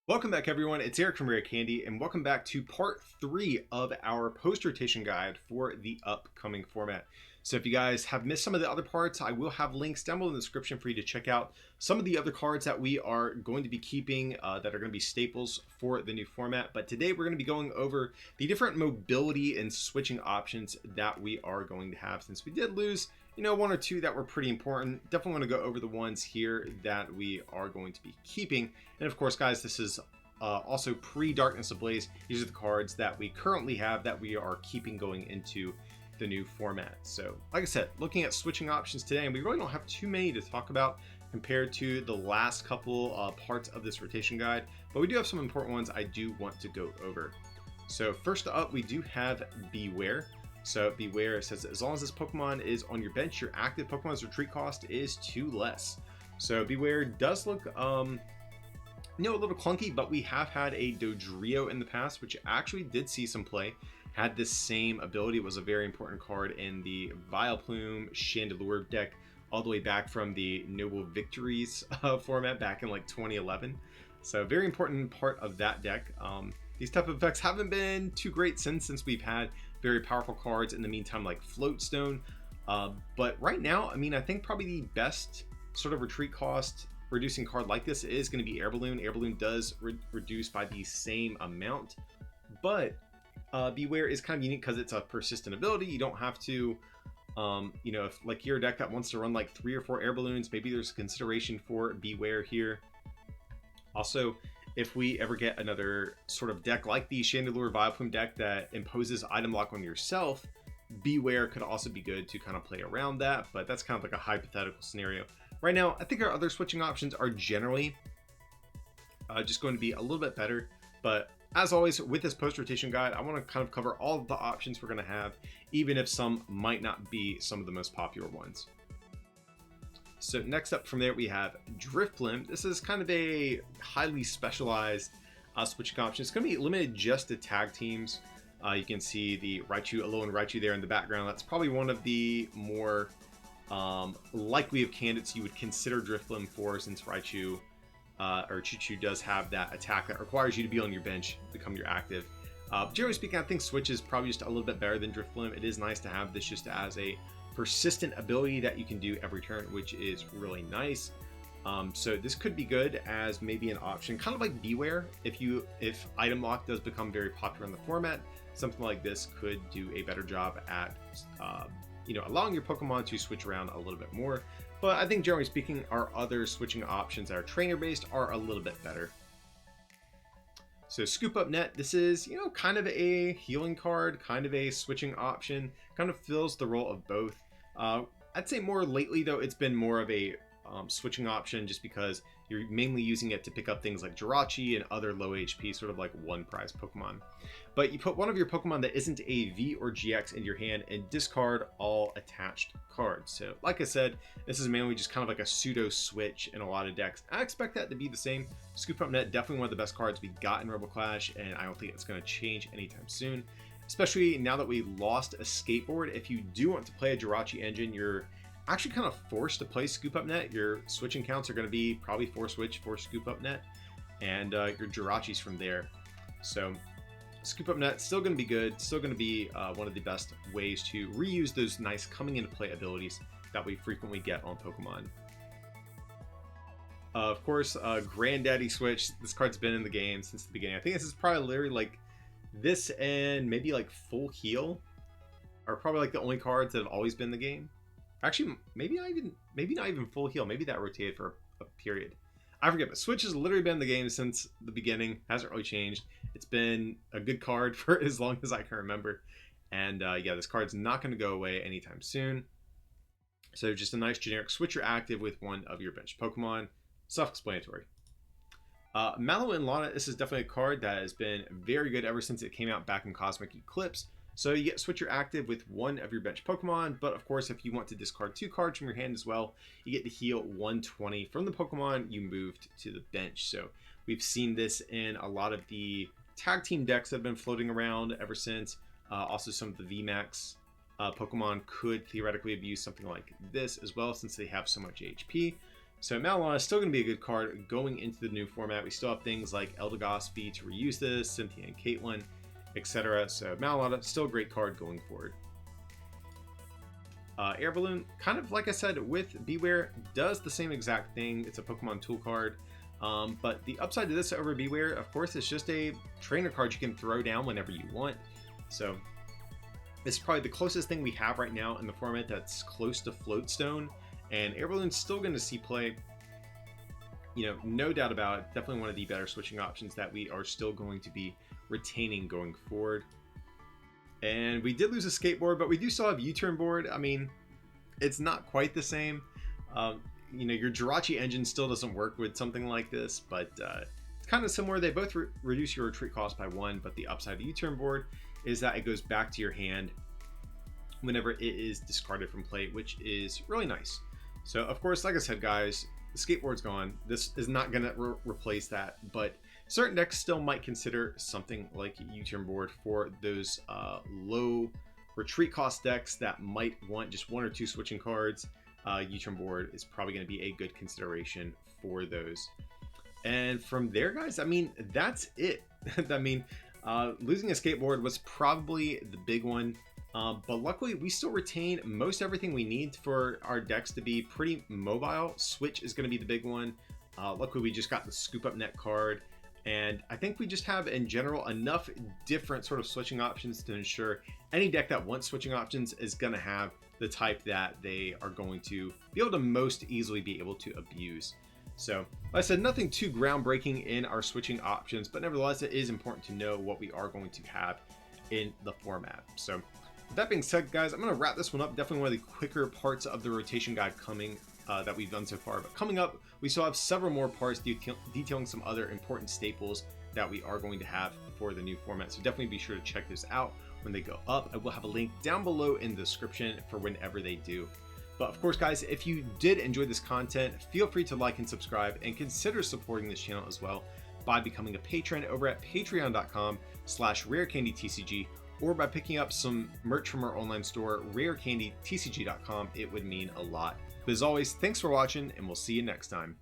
Welcome back everyone, it's Eric from Rare Candy, and welcome back to part 3 of our post-rotation guide for the upcoming format. So if you guys have missed some of the other parts, I will have links down below in the description for you to check out some of the other cards that we are going to be keeping that are going to be staples for the new format. But today we're going to be going over the different mobility and switching options that we are going to have, since we did lose one or two that were pretty important. Definitely want to go over the ones here that we are going to be keeping. And of course, guys, this is also pre-Darkness Ablaze. These are the cards that we currently have that we are keeping going into the new format. So like I said, looking at switching options today, and we really don't have too many to talk about compared to the last couple parts of this rotation guide, but we do have some important ones I do want to go over. So first up, we do have Beware. So Beware says, as long as this Pokemon is on your bench, your active Pokemon's retreat cost is 2 less. So Beware does look a little clunky, but we have had a Dodrio in the past, which actually did see some play. Had this same ability. It was a very important card in the Vileplume Chandelure deck, all the way back from the Noble Victories format back in like 2011. So very important part of that deck. These type of effects haven't been too great since we've had very powerful cards in the meantime, like Floatstone. But right now, I think probably the best sort of retreat cost reducing card like this is going to be Air Balloon. Air Balloon does reduce by the same amount, but Beware is kind of unique because it's a persistent ability. You don't have to, if like you're a deck that wants to run like 3 or 4 Air Balloons, maybe there's a consideration for Beware here. Also, if we ever get another sort of deck like the Chandelure Vileplume deck that imposes item lock on yourself, Beware could also be good to kind of play around that, but that's kind of like a hypothetical scenario. Right now, I think our other switching options are generally just going to be a little bit better, but as always with this post-rotation guide, I want to kind of cover all of the options we're going to have, even if some might not be some of the most popular ones. So next up from there, we have Drifblim. This is kind of a highly specialized switching option. It's going to be limited just to tag teams. You can see the Raichu, Alolan Raichu there in the background. That's probably one of the more likely of candidates you would consider Drifblim for, since Raichu or Choo-Choo does have that attack that requires you to be on your bench, become your active. Generally speaking, I think Switch is probably just a little bit better than Drifblim. It is nice to have this just as a persistent ability that you can do every turn, which is really nice. So this could be good as maybe an option, kind of like Beware. If item lock does become very popular in the format, something like this could do a better job at allowing your Pokemon to switch around a little bit more. But I think generally speaking, our other switching options that are trainer based are a little bit better. So Scoop Up Net, this is kind of a healing card, kind of a switching option, kind of fills the role of both. I'd say more lately though, it's been more of a switching option, just because you're mainly using it to pick up things like Jirachi and other low HP, sort of like one prize Pokemon. But you put one of your Pokemon that isn't a V or GX in your hand and discard all attached cards. So like I said, this is mainly just kind of like a pseudo switch in a lot of decks. I expect that to be the same. Scoop Up Net, definitely one of the best cards we got in Rebel Clash, and I don't think it's going to change anytime soon, especially now that we lost a skateboard. If you do want to play a Jirachi engine, you're actually kind of forced to play Scoop Up Net. Your switching counts are going to be probably 4 switch, 4 Scoop Up Net, and your Jirachis from there. So Scoop Up Net still going to be good, still going to be one of the best ways to reuse those nice coming into play abilities that we frequently get on Pokemon. Of course, Granddaddy Switch. This card's been in the game since the beginning. I think this is probably literally like this and maybe like Full Heal are probably like the only cards that have always been in the game. Actually, maybe not even Full Heal. Maybe that rotated for a period. I forget, but Switch has literally been in the game since the beginning. Hasn't really changed. It's been a good card for as long as I can remember. And yeah, this card's not going to go away anytime soon. So just a nice generic switcher active with one of your bench Pokemon. Self-explanatory. Malwan Lana, this is definitely a card that has been very good ever since it came out back in Cosmic Eclipse. So you get switcher active with one of your bench Pokemon, but of course if you want to discard 2 cards from your hand as well, you get to heal 120 from the Pokemon you moved to the bench. So we've seen this in a lot of the tag team decks that have been floating around ever since. Also some of the VMAX Pokemon could theoretically abuse something like this as well, since they have so much HP. So Malwan Lana is still going to be a good card going into the new format. We still have things like Eldegosphy to reuse this, Cynthia and Caitlin, etc. So Malwan Lana, still a great card going forward. Air Balloon, kind of like I said with Beware, does the same exact thing. It's a Pokemon tool card. But the upside to this over Beware, of course, it's just a trainer card you can throw down whenever you want. So this is probably the closest thing we have right now in the format that's close to Floatstone. And Air Balloon's still going to see play, you know, no doubt about it. Definitely one of the better switching options that we are still going to be retaining going forward. And we did lose a skateboard, but we do still have UTurn Board. I mean, it's not quite the same. You know, your Jirachi engine still doesn't work with something like this, but it's kind of similar. They both reduce your retreat cost by 1, but the upside of the UTurn Board is that it goes back to your hand whenever it is discarded from play, which is really nice. So, of course, like I said, guys, the skateboard's gone. This is not going to replace that, but certain decks still might consider something like UTurn Board for those low retreat cost decks that might want just 1 or 2 switching cards. UTurn Board is probably going to be a good consideration for those. And from there, guys, I mean, that's it. I mean, losing a skateboard was probably the big one. But luckily, we still retain most everything we need for our decks to be pretty mobile. Switch is going to be the big one. Luckily, we just got the Scoop Up Net card. And I think we just have, in general, enough different sort of switching options to ensure any deck that wants switching options is going to have the type that they are going to be able to most easily be able to abuse. So, like I said, nothing too groundbreaking in our switching options, but nevertheless, it is important to know what we are going to have in the format. So, with that being said, guys, I'm going to wrap this one up. Definitely one of the quicker parts of the rotation guide coming that we've done so far. But coming up, we still have several more parts detailing some other important staples that we are going to have for the new format. So definitely be sure to check this out when they go up. I will have a link down below in the description for whenever they do. But of course, guys, if you did enjoy this content, feel free to like and subscribe and consider supporting this channel as well by becoming a patron over at patreon.com/rarecandytcg or by picking up some merch from our online store, rarecandytcg.com. It would mean a lot. But as always, thanks for watching, and we'll see you next time.